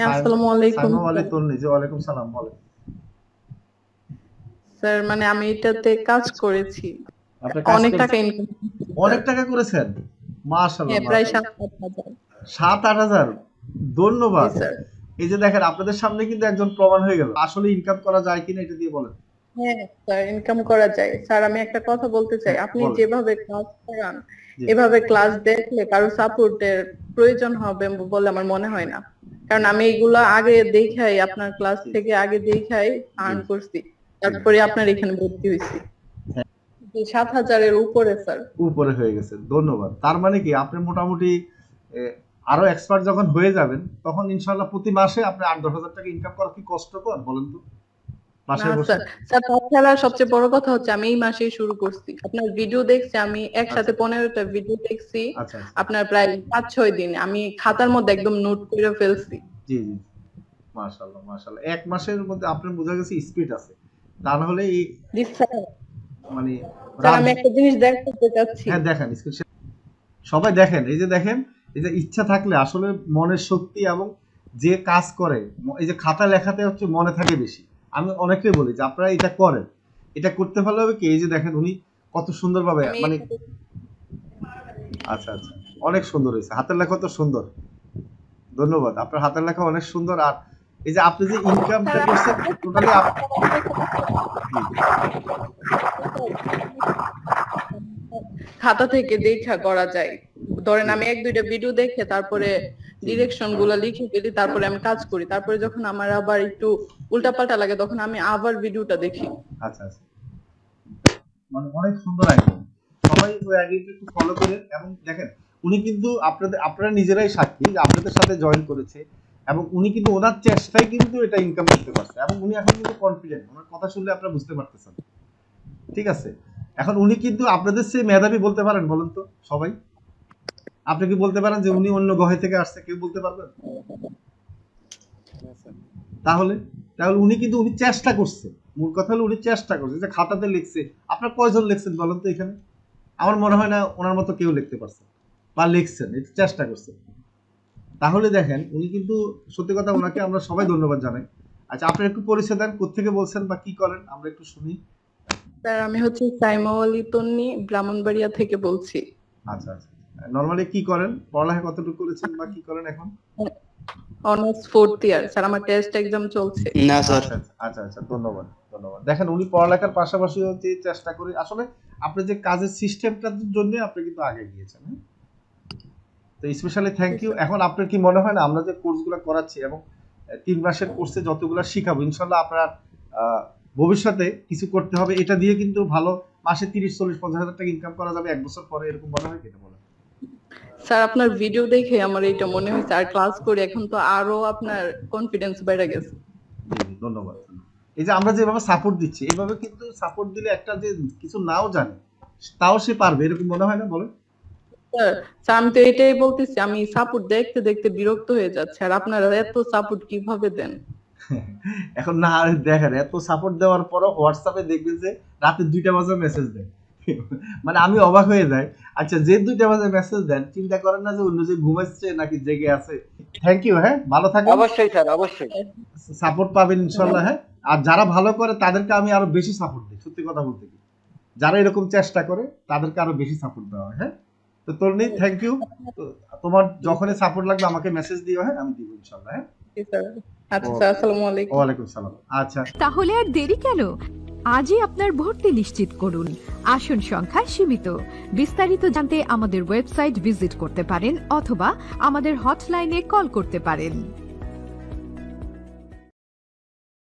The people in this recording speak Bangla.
আসসালামু আলাইকুম সাইমা ওয়ালি তন্নি, জি ওয়ালাইকুম সালাম, বলেন। স্যার। মানে আমি এটাতে কাজ করেছি, আপনি কাজ অনেক টাকা করেছেন? ইনকাম অনেক স্যার। টাকা করেছেন? মাশাআল্লাহ হ্যাঁ, প্রায় মাশাআল্লাহ। 7-8 হাজার। 7-8 হাজার, জি ধন্যবাদ। স্যার। এই যে দেখেন আপনাদের সামনে কিন্তু একজন প্রমাণ হয়ে গেল আসলে ইনকাম করা যায় কিনা, এটা দিয়ে বলেন। হ্যাঁ স্যার, ইনকাম করা যায়। স্যার আমি একটা কথা বলতে চাই, হ্যাঁ আপনি বলেন। যেভাবে ক্লাস করান, জি এভাবে ক্লাস দেখলে কারো সাপোর্টের প্রয়োজন হবে বলে আমার মনে হয় না। কারণ আমি এইগুলো আগে দেখাই, আপনার ক্লাস জি থেকে আগে দেখাই জি আর্ন করছি, জি। তারপরে আপনার এখানে ভর্তি হয়েছি। হ্যাঁ, 7 হাজারের উপরে স্যার। উপরে হয়ে গেছে, ধন্যবাদ। তার মানে কি আপনি মোটামুটি এ, আরো এক্সপার্ট যখন হয়ে যাবেন তখন ইনশাআল্লাহ প্রতি মাসে আপনি 8-10 হাজার টাকা ইনকাম করা কি কষ্টকর বলেন তো, না বাসায় বসে? স্যার, স্যার তাছাড়া সবচেয়ে বড় কথা হচ্ছে আমি এই মাসেই শুরু করছি। আপনার ভিডিও দেখছি, আমি আচ্ছা একসাথে 15টা ভিডিও দেখছি। আচ্ছা আচ্ছা। আপনার প্রায় 5-6 দিন আমি খাতার মধ্যে একদম নোট করে ফেলছি। জি জি। মাশাআল্লাহ মাশাআল্লাহ, এক মাসের মধ্যে আপনার বোঝা গেছে স্পিড আছে। তা না হলে এই জি স্যার। মানে স্যার রাত, আমি একটা জিনিস দেখাতে চাচ্ছি। হ্যাঁ দেখান স্ক্রিন। সবাই দেখেন, এই যে দেখেন, এই যে ইচ্ছা থাকলে আসলে মনের শক্তি এবং যে কাজ করে, এই যে খাতা লেখাতে হচ্ছে মনে থাকে বেশি। আমি অনেকেই বলি যে আপনারা এটা করেন, এটা করতে ভালো হবে কি, এই যে দেখেন উনি কত সুন্দরভাবে আমি মানে, আচ্ছা আচ্ছা, অনেক সুন্দর হয়েছে, হাতের লেখা তো সুন্দর, ধন্যবাদ। আপনার হাতের লেখা অনেক সুন্দর। আর এই যে আপনি যে স্যার ইনকামটা আমি করছেন টোটালি জি খাতা থেকে দেখা করা যায়। ধরেন আমি 1-2টা ভিডিও দেখে তারপরে জি জি। ডিরেকশন গুলা লিখে ফেলি, তারপরে আমি কাজ করি। তারপরে যখন আমার আবার একটু উল্টাপাল্টা লাগে তখন আমি আবার ভিডিওটা দেখি। আচ্ছা আচ্ছা, মানে অনেক সুন্দর আইডিয়া। সবাই ওই আইডিয়াটা একটু ফলো করেন। এবং দেখেন উনি কিন্তু আপনারা নিজেরাই সাক্ষী যে আপনাদের সাথে জয়েন করেছে, এবং উনি কিন্তু ওনার চেষ্টায় কিন্তু এটা ইনকাম করতে পারছে, এবং উনি এখন কিন্তু কনফিডেন্ট, ওনার কথা শুনলে আপনারা বুঝতে পারতেছেন। ঠিক আছে, এখন উনি কিন্তু আপনাদের চেয়ে মেধাবী বলতে পারেন, বলেন তো সবাই? আপনি কি বলতে পারেন যে উনি অন্য গ্রহ থেকে আসছে? কেউ বলতে পারবেন? তাহলে তাহলে উনি চেষ্টা করছে। মূল কথা হলো উনি চেষ্টা করছে, যে খাতাতে লিখছে। আপনার কয়জন লিখছেন বলেন তো এখানে? আমার মনে হয় না ওনার মতো কেউ লিখতে পারছে বা লিখছেন, এটা চেষ্টা করছে। তাহলে দেখেন উনি কিন্তু, সত্যি কথা, ওনাকে আমরা সবাই ধন্যবাদ জানাই। আচ্ছা, আপনি একটু পরিচয় দেন, কোত্থেকে বলছেন বা কি করেন, আমরা একটু শুনি। স্যার আমি হচ্ছে সাইমা ওয়ালি তন্নি, ব্রাহ্মণবাড়িয়া থেকে বলছি। আচ্ছা আচ্ছা। নরমালি কি করেন, পড়ালেখা কতটুকু করেছেন বা কি করেন এখন? অনার্স 4th ইয়ার স্যার, আমার টেস্ট এক্সাম চলছে। না স্যার। আচ্ছা আচ্ছা আচ্ছা আচ্ছা, ধন্যবাদ ধন্যবাদ। দেখেন উনি পড়ালেখার পাশাপাশি হচ্ছে চেষ্টা করে, আসলে আপনি যে কাজের সিস্টেমটার জন্য আপনি কিন্তু আগে গিয়েছেন, হ্যাঁ? তো স্পেশালি থ্যাংক ইউ। এখন আপনার কি মনে হয় না আমরা যে কোর্সগুলো করাচ্ছি এবং 3 মাসের কোর্সে যতগুলো শিখাবো, ইনশাল্লাহ আপনার ভবিষ্যতে কিছু করতে হবে, এটা দিয়ে কিন্তু ভালো মাসে 30, 40, 50 হাজার টাকা ইনকাম করা যাবে 1 বছর পরে, এরকম মনে হয় কিনা বলেন? স্যার আপনার ভিডিও দেখে আমার এটা মনে হয়েছে, আর ক্লাস করে এখন তো আরো আপনার কনফিডেন্স বেড়ে গেছে। জি জি, ধন্যবাদ। এই যে আমরা যেভাবে সাপোর্ট দিচ্ছি, এইভাবে কিন্তু সাপোর্ট দিলে একটা যে কিছু নাও জানে তাও সে পারবে, এরকম মনে হয় না বলেন? স্যার, স্যার আমি তো এটাই বলতেছি, আমি সাপোর্ট দেখতে দেখতে বিরক্ত হয়ে যাচ্ছে। আর আপনারা এত সাপোর্ট কিভাবে দেন? এখন না দেখেন, এত সাপোর্ট দেওয়ার পরও হোয়াটসঅ্যাপে দেখবেন যে রাতে 2টা বাজে মেসেজ দেয়। মানে আমি অবাক হয়ে যাই। আচ্ছা, যে 2টা বাজে মেসেজ দেন, চিন্তা করেন না যে অন্য যে ঘুমাচ্ছে নাকি জেগে আছে? থ্যাংক ইউ, হ্যাঁ, ভালো থাকেন, অবশ্যই স্যার, অবশ্যই। সাপোর্ট পাবেন ইনশাল্লাহ, হ্যাঁ। আর যারা ভালো করে তাদেরকে আমি আরো বেশি সাপোর্ট দিই, সত্যি কথা বলতে কি, যারা এরকম চেষ্টা করে তাদেরকে আরো বেশি সাপোর্ট দেওয়া হয়, হ্যাঁ। তো তরুণী, থ্যাংক ইউ। তোমার যখনই সাপোর্ট লাগবে আমাকে মেসেজ দিও, হ্যাঁ, আমি দিব ইনশাল্লাহ, হ্যাঁ। জি স্যার। আচ্ছা স্যার, আসসালামু আলাইকুম। ওয়ালাইকুম সালাম। আচ্ছা, তাহলে আর দেরি কেন? আজই আপনার ভর্তি নিশ্চিত করুন। আসন সংখ্যা সীমিত। বিস্তারিত জানতে আমাদের ওয়েবসাইট ভিজিট করতে পারেন অথবা আমাদের হটলাইনে কল করতে পারেন।